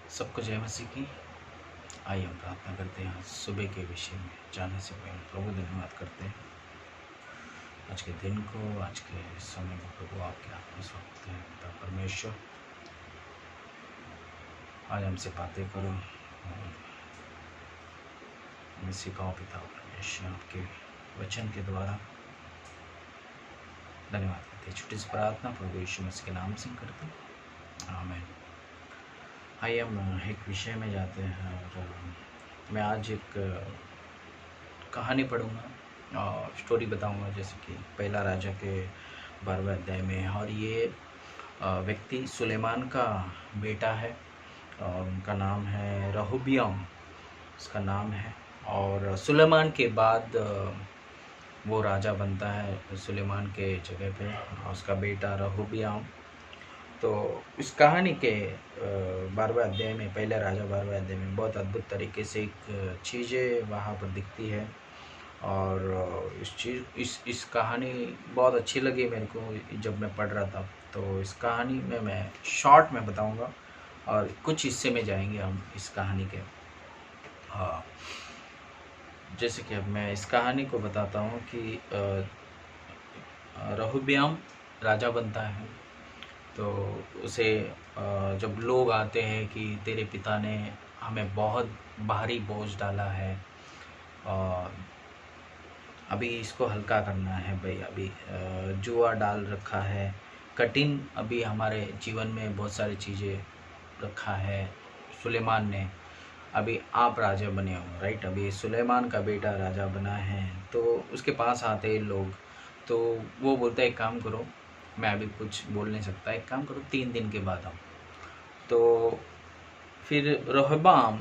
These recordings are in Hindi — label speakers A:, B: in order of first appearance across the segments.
A: सबको जय मसीह की। आइए हम प्रार्थना करते हैं। सुबह के विषय में जाने से पहले प्रभु धन्यवाद करते हैं आज के दिन को, आज के समय को। प्रभु आपके हाथ में सौंपते हैं। पिता परमेश्वर, आज हमसे बातें करो और हमें सिखाओ। पिता परमेश्वर, आपके वचन के द्वारा धन्यवाद करते हैं। छोटी सी प्रार्थना प्रभु यीशु मसीह के नाम से करते हैं, आमीन। आइए हम एक विषय में जाते हैं और मैं आज एक कहानी पढ़ूंगा और स्टोरी बताऊंगा, जैसे कि पहला राजा के 12वें अध्याय में। और ये व्यक्ति सुलेमान का बेटा है और उनका नाम है रहोबियाम, उसका नाम है। और सुलेमान के बाद वो राजा बनता है सुलेमान के जगह पे, और उसका बेटा रहोबियाम। तो इस कहानी के 12वें अध्याय में, पहले राजा 12वें अध्याय में बहुत अद्भुत तरीके से एक चीज़ें वहाँ पर दिखती है। और इस कहानी बहुत अच्छी लगी मेरे को जब मैं पढ़ रहा था। तो इस कहानी में मैं शॉर्ट में बताऊंगा और कुछ हिस्से में जाएंगे हम इस कहानी के। हाँ, जैसे कि अब मैं इस कहानी को बताता हूँ कि रहोबियाम राजा बनता है। तो उसे जब लोग आते हैं कि तेरे पिता ने हमें बहुत भारी बोझ डाला है, अभी इसको हल्का करना है भाई। अभी जुआ डाल रखा है, कठिन अभी हमारे जीवन में बहुत सारी चीज़ें रखा है सुलेमान ने। अभी आप राजा बने हो, राइट। अभी सुलेमान का बेटा राजा बना है। तो उसके पास आते हैं लोग, तो वो बोलता है एक काम करो, मैं अभी कुछ बोल नहीं सकता, एक काम करो 3 दिन के बाद आओ। तो फिर रोहिब्याम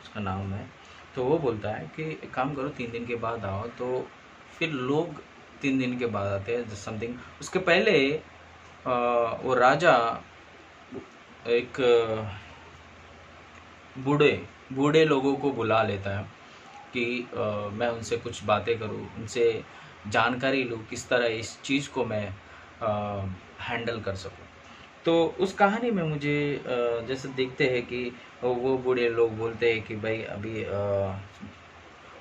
A: उसका नाम है। तो वो बोलता है कि एक काम करो 3 दिन के बाद आओ। तो फिर लोग 3 दिन के बाद आते हैं समथिंग। उसके पहले वो राजा एक बूढ़े लोगों को बुला लेता है कि मैं उनसे कुछ बातें करूं, उनसे जानकारी लूं किस तरह इस चीज़ को मैं हैंडल कर सकूं। तो उस कहानी में मुझे जैसे देखते हैं कि वो बूढ़े लोग बोलते हैं कि भाई अभी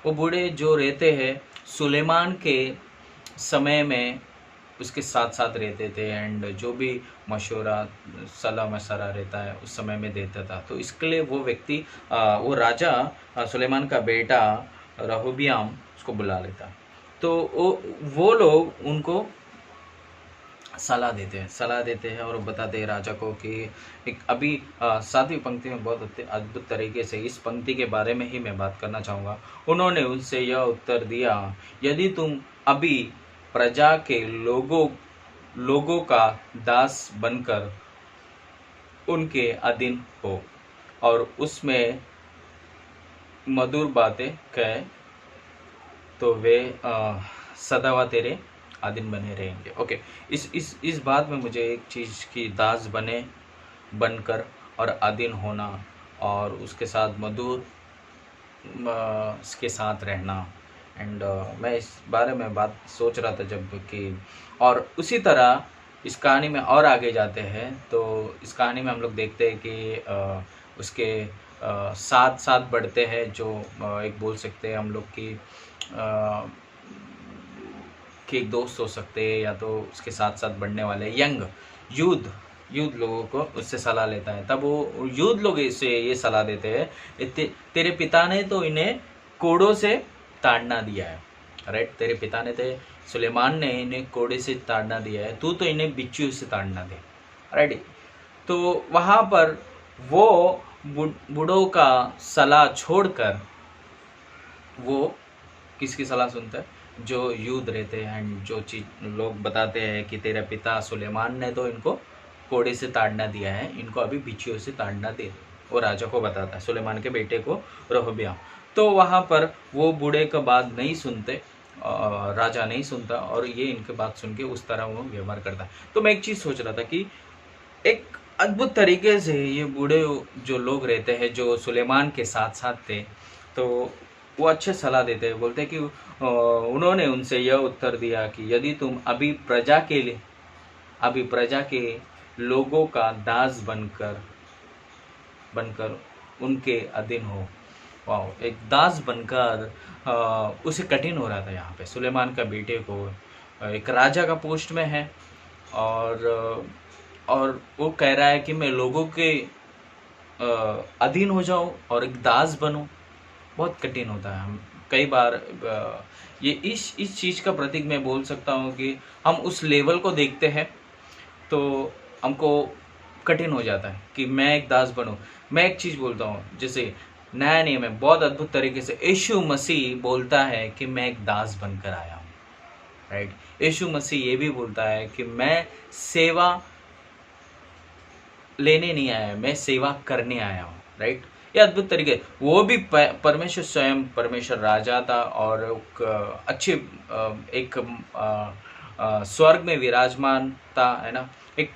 A: वो बूढ़े जो रहते हैं सुलेमान के समय में उसके साथ साथ रहते थे, एंड जो भी मशवरा सलाह मशवरा रहता है उस समय में देता था। तो इसके लिए वो व्यक्ति वो राजा सुलेमान का बेटा रहोबियाम उसको बुला लेता। तो वो लोग उनको सलाह देते हैं और बताते हैं राजा को कि एक अभी 7वीं पंक्ति में बहुत अद्भुत तरीके से इस पंक्ति के बारे में ही मैं बात करना चाहूँगा। उन्होंने उनसे यह उत्तर दिया, यदि तुम अभी प्रजा के लोगों का दास बनकर उनके अधीन हो और उसमें मधुर बातें कहे, तो वे सदा तेरे अधीन बने रहेंगे। ओके, इस बात में मुझे एक चीज़ की दास बनकर और अधीन होना और उसके साथ मधुर के साथ रहना, एंड मैं इस बारे में बात सोच रहा था जब कि, और उसी तरह इस कहानी में और आगे जाते हैं। तो इस कहानी में हम लोग देखते हैं कि उसके साथ साथ बढ़ते हैं, जो एक बोल सकते हैं हम लोग कि एक दोस्त हो सकते हैं, या तो उसके साथ साथ बढ़ने वाले यूथ लोगों को उससे सलाह लेता है। तब वो यूथ लोग इससे ये सलाह देते हैं, तेरे पिता ने तो इन्हें कोड़ों से ताड़ना दिया है, राइट। तेरे पिता ने तो सुलेमान ने इन्हें कोड़े से ताड़ना दिया है, तू तो इन्हें बिच्छू से ताड़ना दे, राइट। तो वहाँ पर वो बूढ़ों का सलाह छोड़कर वो किसकी सलाह सुनता है? जो यूथ रहते हैं, एंड जो चीज लोग बताते हैं कि तेरा पिता सुलेमान ने तो इनको कोड़े से ताड़ना दिया है, इनको अभी बिच्छुओं से ताड़ना दे। वो राजा को बताता है, सुलेमान के बेटे को, रहोबियाम। तो वहाँ पर वो बूढ़े का बात नहीं सुनते, राजा नहीं सुनता, और ये इनके बात सुन के उस तरह वो व्यवहार करता है। तो मैं एक चीज़ सोच रहा था कि एक अद्भुत तरीके से ये बूढ़े जो लोग रहते हैं, जो सुलेमान के साथ साथ थे, तो वो अच्छे सलाह देते हैं। बोलते हैं कि उन्होंने उनसे यह उत्तर दिया कि यदि तुम अभी प्रजा के लोगों का दास बनकर बनकर उनके अधीन हो। वाओ, एक दास बनकर उसे कठिन हो रहा था। यहाँ पे सुलेमान का बेटे को एक राजा का पोस्ट में है, और वो कह रहा है कि मैं लोगों के अधीन हो जाऊं और एक दास बनूं। बहुत कठिन होता है। हम कई बार ये इस चीज़ का प्रतीक मैं बोल सकता हूँ कि हम उस लेवल को देखते हैं तो हमको कठिन हो जाता है कि मैं एक दास बनूं। मैं एक चीज़ बोलता हूँ, जैसे नया नियम है, बहुत अद्भुत तरीके से यीशु मसीह बोलता है कि मैं एक दास बनकर आया हूँ, राइट। यीशु मसीह ये भी बोलता है कि मैं सेवा लेने नहीं आया, मैं सेवा करने आया हूँ, राइट। ये अद्भुत तरीके, वो भी परमेश्वर स्वयं परमेश्वर राजा था और एक अच्छे एक स्वर्ग में विराजमान था, है ना। एक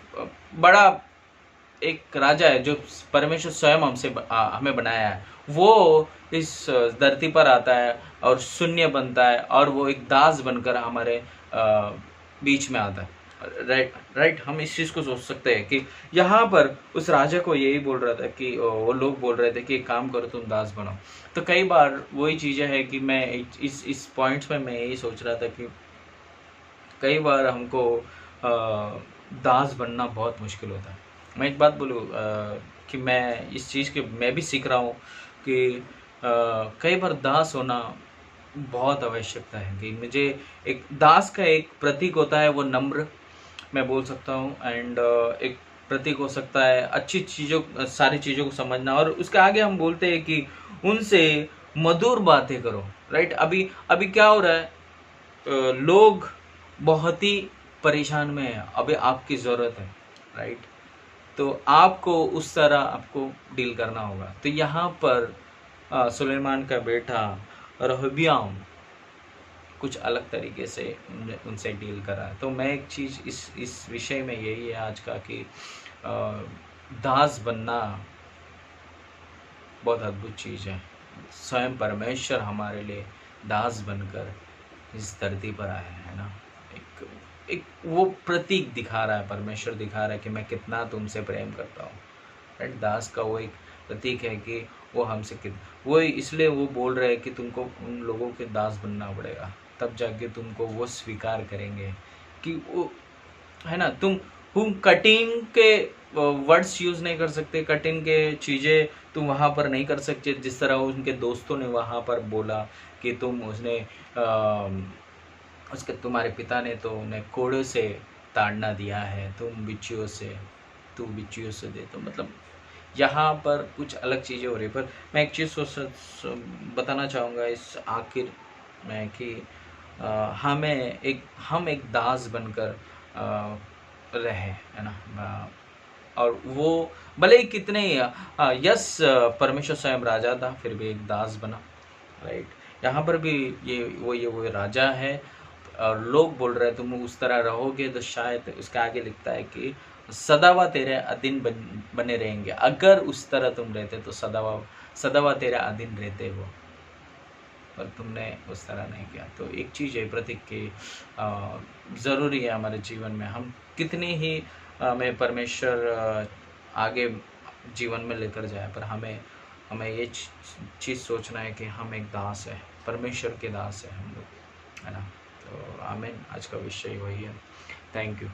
A: बड़ा एक राजा है जो परमेश्वर स्वयं हमें बनाया है। वो इस धरती पर आता है और शून्य बनता है और वो एक दास बनकर हमारे बीच में आता है, राइट राइट। हम इस चीज़ को सोच सकते हैं कि यहाँ पर उस राजा को यही बोल रहा था कि वो लोग बोल रहे थे कि एक काम करो, तुम दास बनो। तो कई बार वही चीज़ें हैं कि मैं इस पॉइंट्स में मैं यही सोच रहा था कि कई बार हमको दास बनना बहुत मुश्किल होता है। मैं एक बात बोलूँ कि मैं इस चीज़ के मैं भी सीख रहा हूँ कि कई बार दास होना बहुत आवश्यकता है। कि मुझे एक दास का एक प्रतीक होता है, वो नम्र मैं बोल सकता हूँ, एंड एक प्रतीक हो सकता है अच्छी चीज़ों सारी चीज़ों को समझना। और उसके आगे हम बोलते हैं कि उनसे मधुर बातें करो, राइट। अभी अभी क्या हो रहा है, लोग बहुत ही परेशान में है, अभी आपकी ज़रूरत है, राइट। तो आपको उस तरह आपको डील करना होगा। तो यहाँ पर सुलेमान का बेटा रहब्याम कुछ अलग तरीके से उनसे डील करा है। तो मैं एक चीज़ इस विषय में यही है आज का कि दास बनना बहुत अद्भुत चीज़ है। स्वयं परमेश्वर हमारे लिए दास बनकर इस धरती पर आया है ना। एक एक वो प्रतीक दिखा रहा है, परमेश्वर दिखा रहा है कि मैं कितना तुमसे प्रेम करता हूँ, राइट। दास का वो एक प्रतीक है कि वो हमसे वो इसलिए वो बोल रहे हैं कि तुमको उन लोगों के दास बनना पड़ेगा, तब जाके तुमको वो स्वीकार करेंगे कि वो, है ना। तुम कटिंग के वर्ड्स यूज़ नहीं कर सकते, कटिंग के चीज़ें तुम वहाँ पर नहीं कर सकते, जिस तरह उनके दोस्तों ने वहाँ पर बोला कि तुम उसने उसके तुम्हारे पिता ने तो उन्हें कोड़ों से ताड़ना दिया है, तू बिच्छुओं से दे। तो मतलब यहाँ पर कुछ अलग चीज़ें हो रही। पर मैं एक चीज़ बताना चाहूँगा इस आखिर में कि हम एक दास बनकर रहे, है ना। और वो भले ही कितने यस परमेश्वर स्वयं राजा था, फिर भी एक दास बना, राइट। यहाँ पर भी वो राजा है और लोग बोल रहे हैं तुम उस तरह रहोगे तो शायद उसके आगे लिखता है कि सदावा तेरे अधीन बने रहेंगे। अगर उस तरह तुम रहते तो सदावा तेरे अधीन रहते हो, पर तुमने उस तरह नहीं किया। तो एक चीज़ है प्रतीक की ज़रूरी है हमारे जीवन में, हम कितनी ही हमें परमेश्वर आगे जीवन में लेकर जाए, पर हमें ये चीज़ सोचना है कि हम एक दास है, परमेश्वर के दास है हम लोग, है ना। तो आमीन। आज का विषय वही है। Thank you.